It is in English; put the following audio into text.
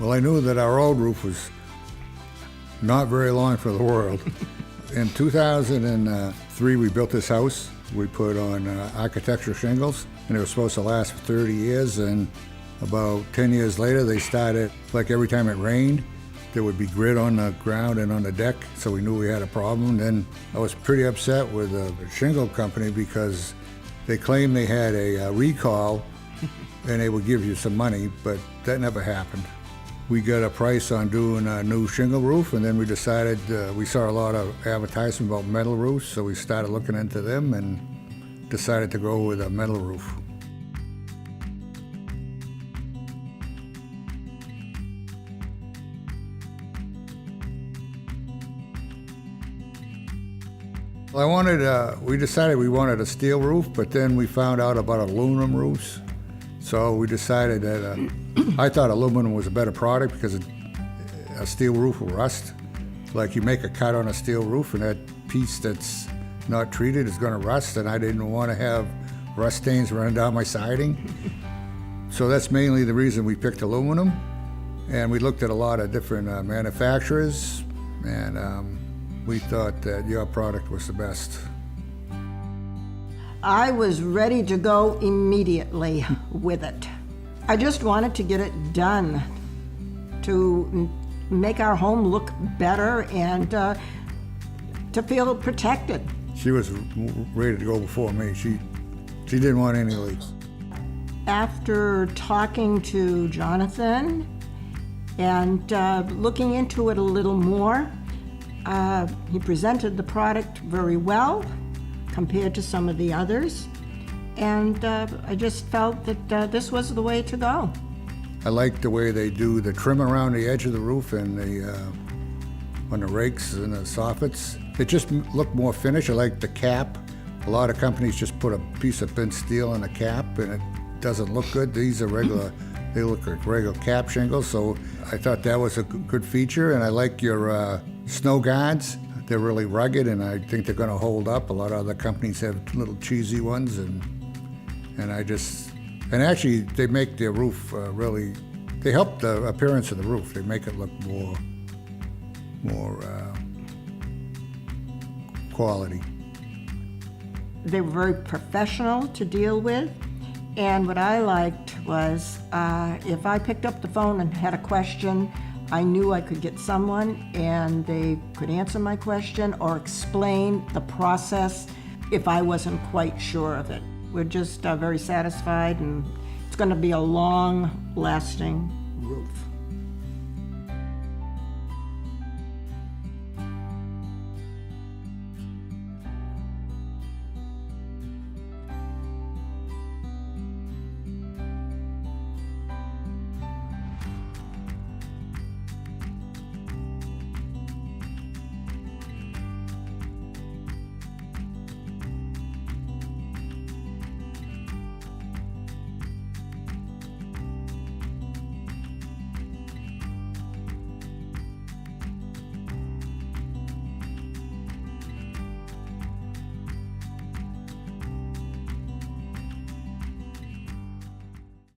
Well, I knew that our old roof was not very long for the world. In 2003, we built this house. We put on architectural shingles, and it was supposed to last for 30 years, and about 10 years later, they started, like every time it rained, there would be grit on the ground and on the deck, so we knew we had a problem. Then I was pretty upset with the shingle company because they claimed they had a recall and they would give you some money, but that never happened. We got a price on doing a new shingle roof, and then we decided, we saw a lot of advertisement about metal roofs, so we started looking into them and decided to go with a metal roof. Well, we decided we wanted a steel roof, but then we found out about aluminum roofs. So we decided that I thought aluminum was a better product because a steel roof will rust. Like you make a cut on a steel roof and that piece that's not treated is going to rust, and I didn't want to have rust stains running down my siding. So that's mainly the reason we picked aluminum. And we looked at a lot of different manufacturers, and we thought that your product was the best. I was ready to go immediately with it. I just wanted to get it done to make our home look better and to feel protected. She was ready to go before me. She didn't want any leaks. After talking to Jonathan and looking into it a little more, he presented the product very well compared to some of the others, and I just felt that this was the way to go. I like the way they do the trim around the edge of the roof and on the rakes and the soffits. It just looked more finished. I like the cap. A lot of companies just put a piece of bent steel on the cap and it doesn't look good. These are regular, they look like regular cap shingles, so I thought that was a good feature. And I like your snow guards. They're really rugged, and I think they're going to hold up. A lot of other companies have little cheesy ones, and actually they make their roof really. They help the appearance of the roof. They make it look more quality. They were very professional to deal with, and what I liked was if I picked up the phone and had a question, I knew I could get someone and they could answer my question or explain the process if I wasn't quite sure of it. We're just very satisfied, and it's going to be a long-lasting roof.